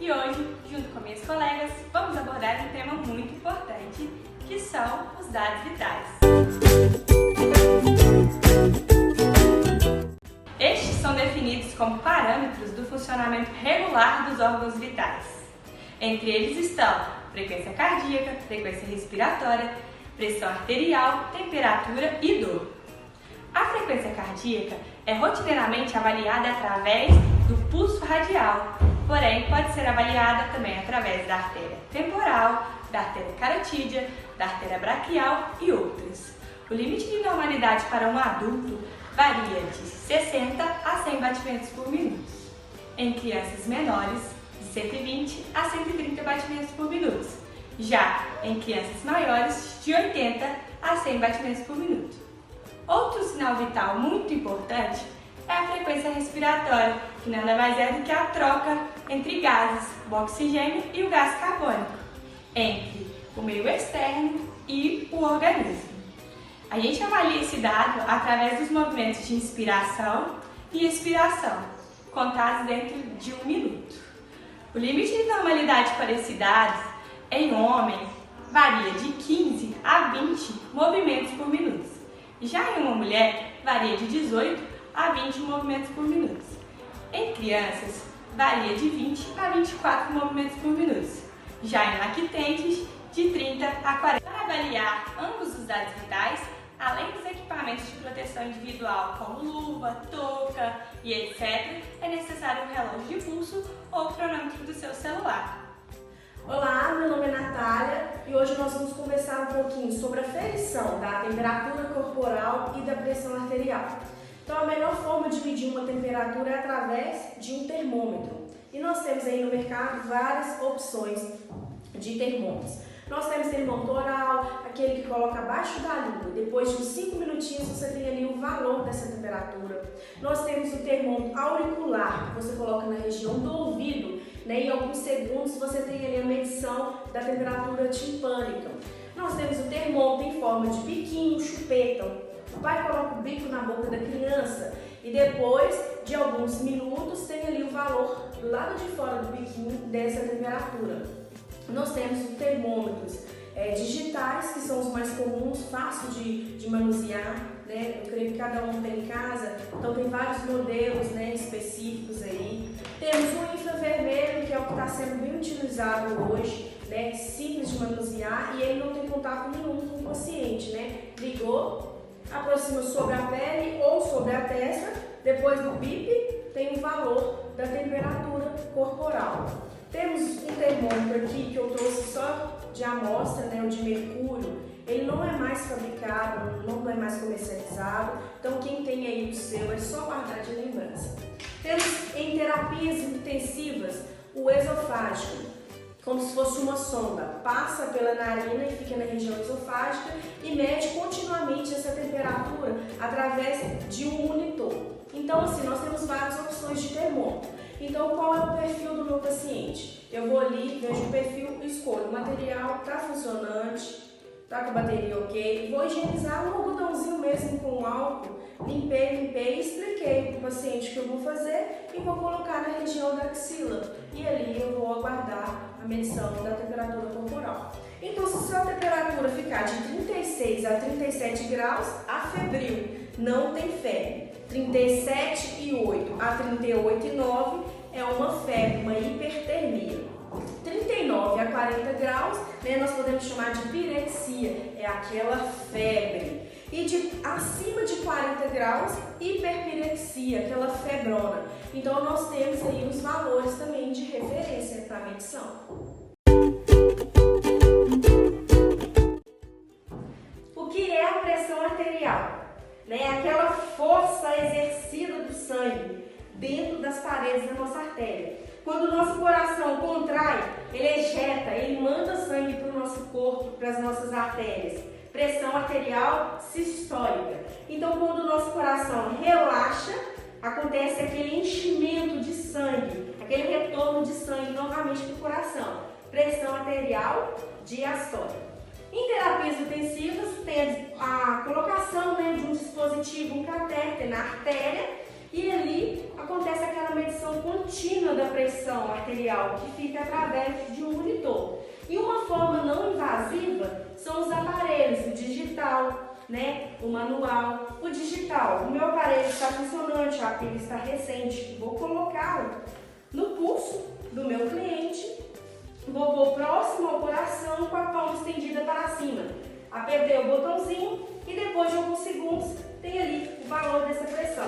e hoje, junto com minhas colegas, vamos abordar um tema muito importante, que são os dados vitais. Estes são definidos como parâmetros do funcionamento regular dos órgãos vitais. Entre eles estão frequência cardíaca, frequência respiratória, pressão arterial, temperatura e dor. A frequência cardíaca é rotineiramente avaliada através do pulso radial, porém pode ser avaliada também através da artéria temporal, da artéria carotídea, da artéria braquial e outras. O limite de normalidade para um adulto varia de 60 a 100 batimentos por minuto. Em crianças menores, de 120 a 130 batimentos por minuto. Já em crianças maiores, de 80 a 100 batimentos por minuto. Outro sinal vital muito importante é a frequência respiratória, que nada mais é do que a troca entre gases, o oxigênio e o gás carbônico, entre o meio externo e o organismo. A gente avalia esse dado através dos movimentos de inspiração e expiração, contados dentro de 1 minuto. O limite de normalidade para esse dado em homem varia de 15 a 20 movimentos por minuto. Já em uma mulher, varia de 18 a 20 movimentos por minuto. Em crianças, varia de 20 a 24 movimentos por minuto. Já em lactentes, de 30 a 40. Para avaliar ambos os dados vitais, além dos equipamentos de proteção individual como luva, touca e etc., é necessário um relógio de pulso ou cronômetro do seu celular. Olá, meu nome é Natália e hoje nós vamos conversar um pouquinho sobre a ferição da temperatura corporal e da pressão arterial. Então, a melhor forma de medir uma temperatura é através de um termômetro. E nós temos aí no mercado várias opções de termômetros. Nós temos termômetro oral, aquele que coloca abaixo da língua. Depois de uns 5 minutinhos você tem ali o valor dessa temperatura. Nós temos o termômetro auricular, que você coloca na região do ouvido, né? Em alguns segundos você tem ali a medição da temperatura timpânica. Nós temos o termômetro em forma de biquinho, chupeta. O pai coloca o bico na boca da criança e depois de alguns minutos tem ali o valor do lado de fora do biquinho dessa temperatura. Nós temos termômetros digitais, que são os mais comuns, fácil de manusear, né? Eu creio que cada um tem em casa, então tem vários modelos, né, específicos aí. Temos o infravermelho, que é o que está sendo bem utilizado hoje, né? Simples de manusear e ele não tem contato nenhum com o paciente, né? Ligou, aproxima sobre a pele ou sobre a testa, depois do bip tem o valor da temperatura corporal. Temos um termômetro aqui que eu trouxe só de amostra, né, o de mercúrio. Ele não é mais fabricado, não é mais comercializado, então quem tem aí o seu é só guardar de lembrança. Temos em terapias intensivas o esofágico, como se fosse uma sonda, passa pela narina e fica na região esofágica e mede continuamente essa temperatura através de um monitor. Então, assim, nós temos várias opções de termômetro. Então, qual é o perfil do meu paciente? Eu vou ali, vejo o perfil, escolho o material, está funcionante, está com a bateria ok, vou higienizar um algodãozinho mesmo com álcool, limpei, expliquei para o paciente o que eu vou fazer e vou colocar na região da axila. E ali eu vou aguardar a medição da temperatura corporal. Então, se a sua temperatura ficar de 36 a 37 graus, afebril, não tem febre. 37,8 a 38,9 é uma febre, uma hipertermia. 39 a 40 graus, né, nós podemos chamar de pirexia, é aquela febre. E acima de 40 graus, hiperpirexia, aquela febrona. Então, nós temos aí os valores também de referência para a medição. O que é a pressão arterial? Né? Aquela força exercida do sangue dentro das paredes da nossa artéria. Quando o nosso coração contrai, ele ejeta, ele manda sangue para o nosso corpo, para as nossas artérias. Pressão arterial sistólica. Então, quando o nosso coração relaxa, acontece aquele enchimento de sangue, aquele retorno de sangue novamente para o coração. Pressão arterial diastólica. Em terapias intensivas, tem a colocação, né, de um dispositivo, um catéter na artéria, e ali acontece aquela medição contínua da pressão arterial, que fica através de um monitor. E uma forma não invasiva são os aparelhos, o digital, o manual. O digital, o meu aparelho está funcionante, a pilha está recente, vou colocá-lo no pulso do meu cliente, vou pôr próximo ao coração com a palma estendida para cima. Apertei o botãozinho e depois de alguns segundos tem ali o valor dessa pressão.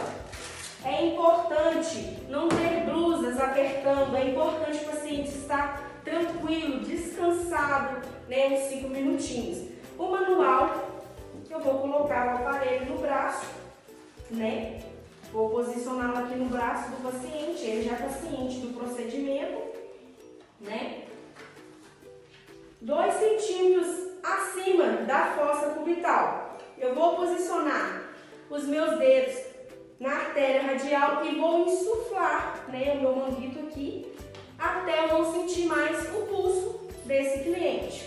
É importante não ter blusas apertando, é importante o paciente estar tranquilo, descansado, uns 5 minutinhos. O manual, eu vou colocar o aparelho no braço, vou posicioná-lo aqui no braço do paciente, ele já está ciente do procedimento, 2 centímetros acima da fossa cubital. Eu vou posicionar os meus dedos na artéria radial e vou insuflar, o meu manguito aqui, até eu não sentir mais o pulso desse cliente.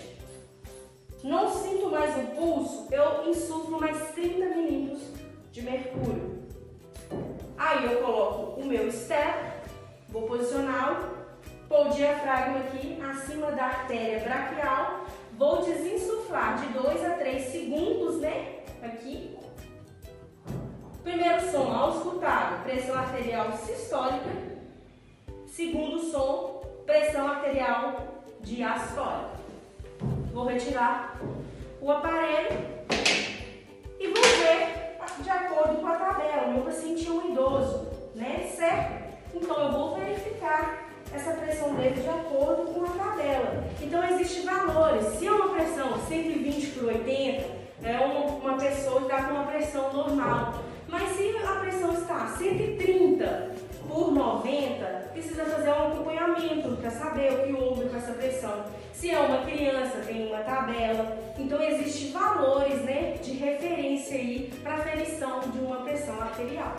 Não sinto mais o pulso, eu insuflo mais 30 milímetros de mercúrio. Aí eu coloco o meu step, vou posicioná-lo, pôr o diafragma aqui acima da artéria braquial, vou desinsuflar de 2 a 3 segundos, aqui. Primeiro som auscultado, pressão arterial sistólica. Segundo som, pressão arterial diastólica. Vou retirar o aparelho e vou ver de acordo com a tabela. O meu paciente é um idoso, certo? Então eu vou verificar essa pressão dele de acordo com a tabela. Então existem valores. Se é uma pressão 120/80, é uma pessoa que está com uma pressão normal. Mas se a pressão está 130/90, precisa fazer um acompanhamento para saber o que houve com essa pressão. Se é uma criança, tem uma tabela. Então existem valores, de referência aí para a aferição de uma pressão arterial.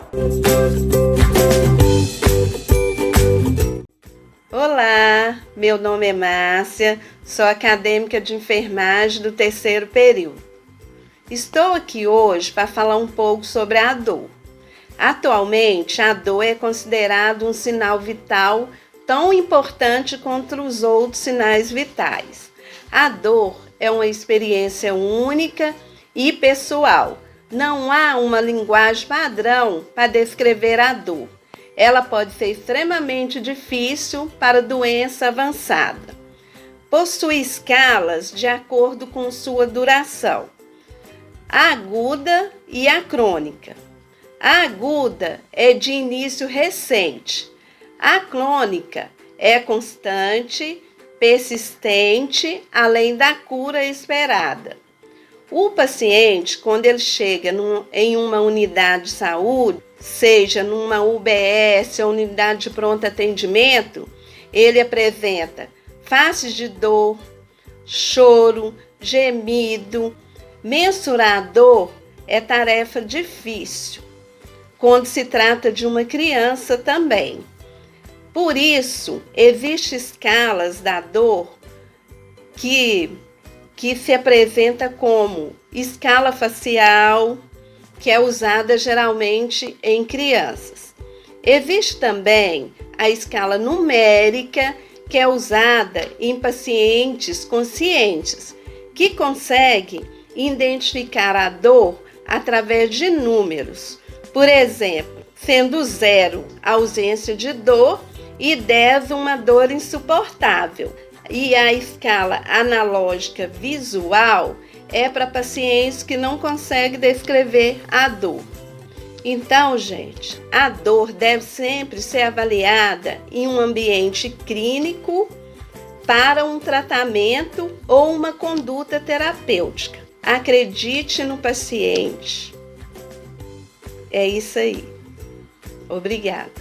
Olá, meu nome é Márcia, sou acadêmica de enfermagem do 3º período. Estou aqui hoje para falar um pouco sobre a dor. Atualmente, a dor é considerada um sinal vital tão importante quanto os outros sinais vitais. A dor é uma experiência única e pessoal. Não há uma linguagem padrão para descrever a dor. Ela pode ser extremamente difícil para doença avançada. Possui escalas de acordo com sua duração. A aguda e a crônica. A aguda é de início recente. A crônica é constante, persistente, além da cura esperada. O paciente, quando ele chega em uma unidade de saúde, seja numa UBS ou unidade de pronto atendimento, ele apresenta faces de dor, choro, gemido. Mensurar a dor é tarefa difícil, quando se trata de uma criança também. Por isso, existem escalas da dor que se apresenta como escala facial, que é usada geralmente em crianças. Existe também a escala numérica, que é usada em pacientes conscientes, que consegue identificar a dor através de números. Por exemplo, sendo 0 a ausência de dor e 10 uma dor insuportável. E a escala analógica visual é para pacientes que não conseguem descrever a dor. Então, gente, a dor deve sempre ser avaliada em um ambiente clínico para um tratamento ou uma conduta terapêutica. Acredite no paciente. É isso aí. Obrigada.